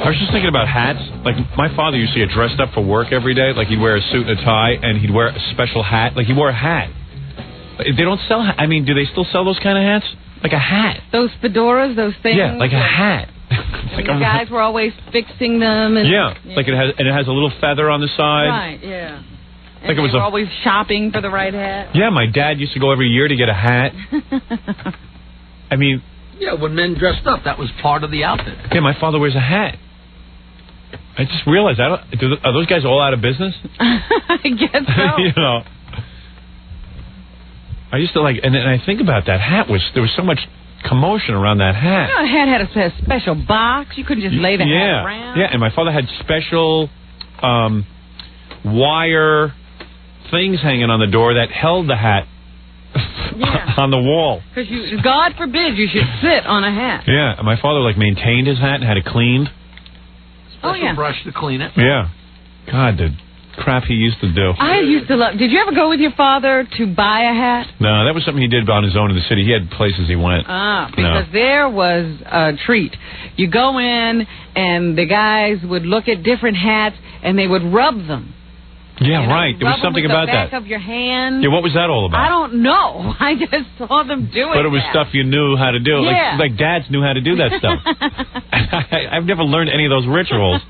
I was just thinking about hats. Like, my father used to get dressed up for work every day. Like, he'd wear a suit and a tie, and he'd wear a special hat. Like, he wore a hat. They don't sell... I mean, do they still sell those kind of hats? Like a hat. Those fedoras, those things? Yeah, like a hat. Like the guys were always fixing them. And, like it has a little feather on the side. Right, yeah. And like it was they were always shopping for the right hat. Yeah, my dad used to go every year to get a hat. I mean... Yeah, when men dressed up, that was part of the outfit. Yeah, my father wears a hat. I just realized, are those guys all out of business? I guess so. You know. I used to and I think about that hat. There was so much commotion around that hat. You know, a hat had a special box. You couldn't just lay the hat around. Yeah, and my father had special wire things hanging on the door that held the hat on the wall. Because God forbid you should sit on a hat. Yeah, and my father maintained his hat and had it cleaned. Special brush to clean it. Yeah. God, the crap he used to do. I used to love... Did you ever go with your father to buy a hat? No, that was something he did on his own in the city. He had places he went. Because there was a treat. You go in, and the guys would look at different hats, and they would rub them. Yeah, right. There was something about that. The back of your hand. Yeah, what was that all about? I don't know. I just saw them doing But it was stuff you knew how to do. Yeah. Like dads knew how to do that stuff. I've never learned any of those rituals.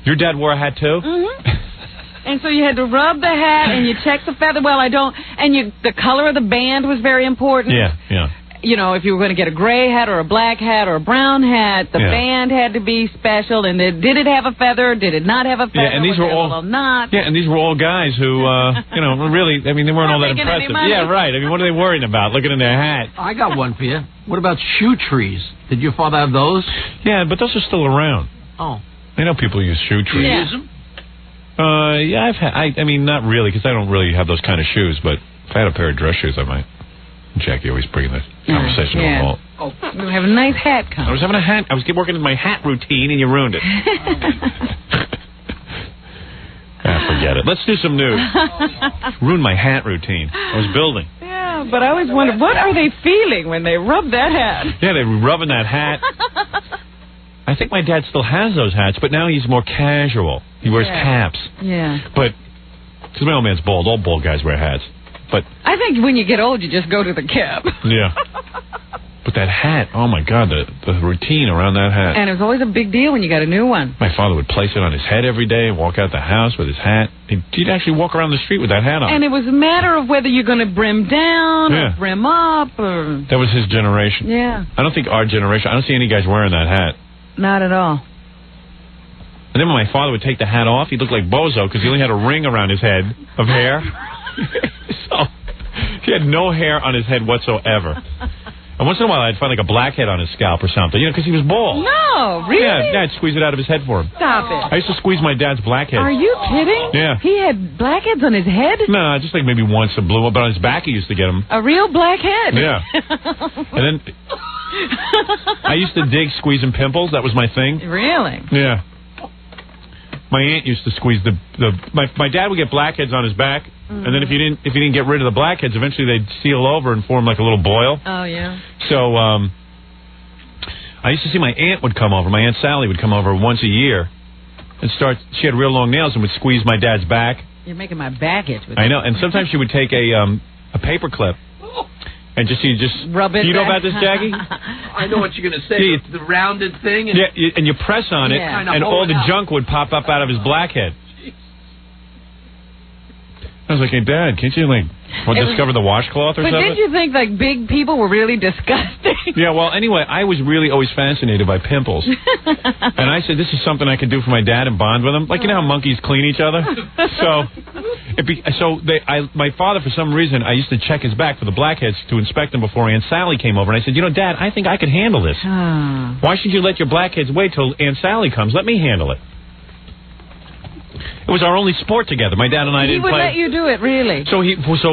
Your dad wore a hat too? Mm-hmm. And so you had to rub the hat and you check the feather. Well, the color of the band was very important. Yeah, yeah. You know, if you were going to get a gray hat or a black hat or a brown hat, the band had to be special. And did it have a feather? Did it not have a feather? Yeah, and these were all not. Yeah, and these were all guys who, really, I mean, they weren't all that impressive. Yeah, right. I mean, what are they worrying about? Looking in their hat. I got one for you. What about shoe trees? Did your father have those? Yeah, but those are still around. Oh. I know people use shoe trees. Do you use them? Yeah, I mean, not really, because I don't really have those kind of shoes, but if I had a pair of dress shoes, I might. Jackie always bringing the conversation to a halt. Oh, you have a nice hat coming. I was having a hat. I was working in my hat routine, and you ruined it. Forget it. Let's do some news. Ruined my hat routine. I was building. Yeah, but I always wondered, what are they feeling when they rub that hat? Yeah, they were rubbing that hat. I think my dad still has those hats, but now he's more casual. He wears caps. Yeah. But, because my old man's bald. All bald guys wear hats. But I think when you get old, you just go to the cap. Yeah. But that hat, oh my God, the routine around that hat. And it was always a big deal when you got a new one. My father would place it on his head every day and walk out the house with his hat. He'd actually walk around the street with that hat on. And it was a matter of whether you're going to brim down or brim up. Or... That was his generation. Yeah. I don't think our generation, I don't see any guys wearing that hat. Not at all. And then when my father would take the hat off, he'd look like Bozo because he only had a ring around his head of hair. So he had no hair on his head whatsoever. And once in a while, I'd find like a blackhead on his scalp or something, because he was bald. No, really? Yeah, I'd squeeze it out of his head for him. Stop it. I used to squeeze my dad's blackhead. Are you kidding? Yeah. He had blackheads on his head? No, just like maybe once a blue one, but on his back he used to get them. A real blackhead? Yeah. And then I used to dig squeezing pimples. That was my thing. Really? Yeah. My aunt used to squeeze my dad would get blackheads on his back, and then if you didn't get rid of the blackheads, eventually they'd seal over and form like a little boil. Oh yeah. So I used to see my aunt would come over. My Aunt Sally would come over once a year and she had real long nails and would squeeze my dad's back. You're making my back itch with I know, and sometimes she would take a paper clip and just rub it. Do you know about this, Jackie? I know what you're going to say. It's the rounded thing. And and you press on it, and all the junk would pop up out of his blackhead. I was like, hey, Dad, can't you, discover the washcloth or something? But didn't you think, big people were really disgusting? Yeah, well, anyway, I was really always fascinated by pimples. And I said, this is something I could do for my dad and bond with him. Like, you know how monkeys clean each other? My father, for some reason, I used to check his back for the blackheads to inspect them before Aunt Sally came over. And I said, Dad, I think I could handle this. Why should you let your blackheads wait till Aunt Sally comes? Let me handle it. It was our only sport together. My dad and I didn't play. He would let you do it, really. So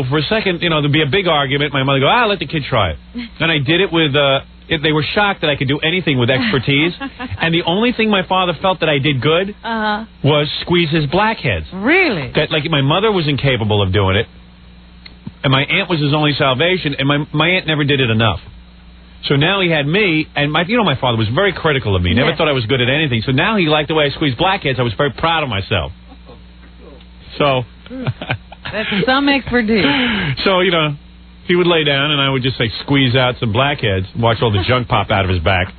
for a second, there'd be a big argument. My mother would go, let the kid try it. And I did it with, they were shocked that I could do anything with expertise. And the only thing my father felt that I did good was squeeze his blackheads. Really? That, my mother was incapable of doing it. And my aunt was his only salvation. And my aunt never did it enough. So now he had me, and my father was very critical of me. Never thought I was good at anything. So now he liked the way I squeezed blackheads. I was very proud of myself. So that's some expertise. So, he would lay down, and I would just, squeeze out some blackheads, watch all the junk pop out of his back.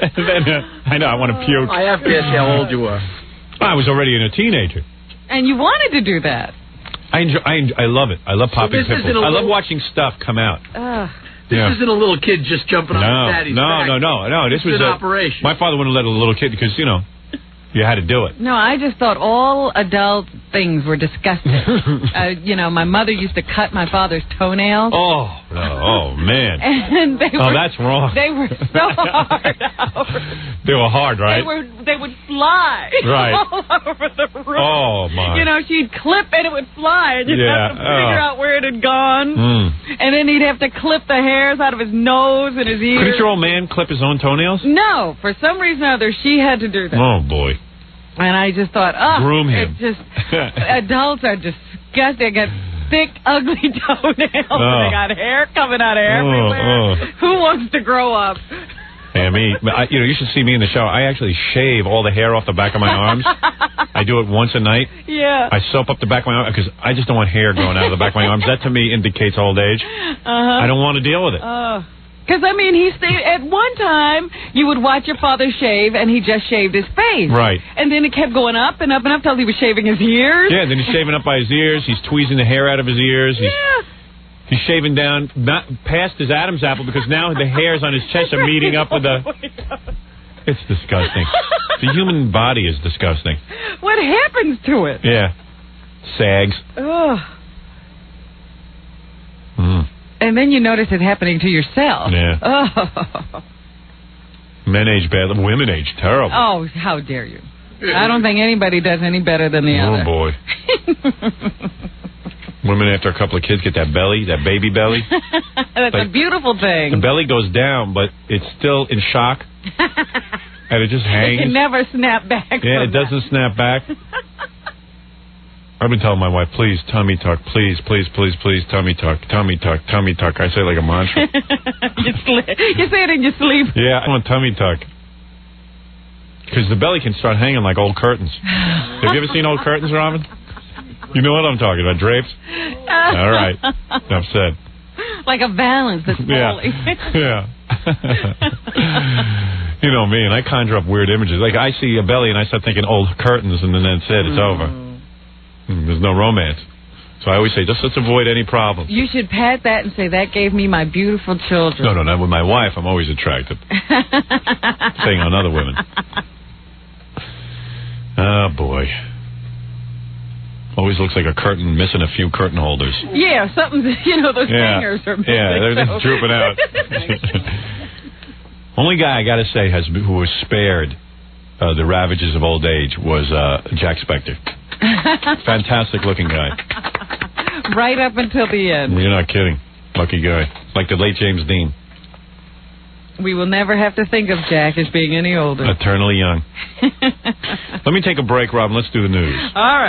And then, I know, I want to puke. I have to ask how old you were. I was already a teenager. And you wanted to do that. I love it. I love popping pimples. I love watching stuff come out. This isn't a little kid just jumping on his daddy's back. No. This was an operation. My father wouldn't let a little kid because, you had to do it. No, I just thought all adult things were disgusting. My mother used to cut my father's toenails. Oh, man. And that's wrong. They were so hard. They were hard, right? They would fly all over the room. Oh, my. She'd clip and it would fly, and you'd have to figure out where it had gone. And then he'd have to clip the hairs out of his nose and his ears. Couldn't your old man clip his own toenails? No. For some reason or other, she had to do that. Oh, boy. And I just thought, groom him. It's just, adults are disgusting. They got thick, ugly toenails. They got hair coming out of everywhere. Who wants to grow up? Yeah, me. You should see me in the shower. I actually shave all the hair off the back of my arms. I do it once a night. Yeah. I soap up the back of my arms because I just don't want hair growing out of the back of my arms. That, to me, indicates old age. I don't want to deal with it. Because, at one time, you would watch your father shave, and he just shaved his face. Right. And then it kept going up and up and up till he was shaving his ears. Yeah, then he's shaving up by his ears. He's tweezing the hair out of his ears. He's shaving down past his Adam's apple because now the hairs on his chest are meeting up with the... It's disgusting. The human body is disgusting. What happens to it? Yeah. Sags. Ugh. And then you notice it happening to yourself. Yeah. Oh. Men age badly. Women age terrible. Oh, how dare you. I don't think anybody does any better than the other. Oh, boy. Women, after a couple of kids, get that belly, that baby belly. That's a beautiful thing. The belly goes down, but it's still in shock. And it just hangs. It can never snap back. Yeah, it doesn't snap back. I've been telling my wife, please, tummy tuck, please, please, please, please, tummy tuck, tummy tuck, tummy tuck. I say it like a mantra. You say it in your sleep. Yeah, I want tummy tuck. Because the belly can start hanging like old curtains. Have you ever seen old curtains, Robin? You know what I'm talking about, drapes? All right, enough said. Like a balance that's falling. Yeah. You know me, and I conjure up weird images. Like, I see a belly, and I start thinking old curtains, and then that's it. It's over. There's no romance. So I always say, just let's avoid any problem. You should pat that and say, that gave me my beautiful children. No, not with my wife. I'm always attracted. Saying on other women. Oh, boy. Always looks like a curtain missing a few curtain holders. Yeah, something's, those hangers are missing. Yeah, they're just drooping out. Only guy I got to say who was spared the ravages of old age was Jack Spector. Fantastic looking guy. Right up until the end. You're not kidding. Lucky guy. Like the late James Dean. We will never have to think of Jack as being any older. Eternally young. Let me take a break, Robin. Let's do the news. All right.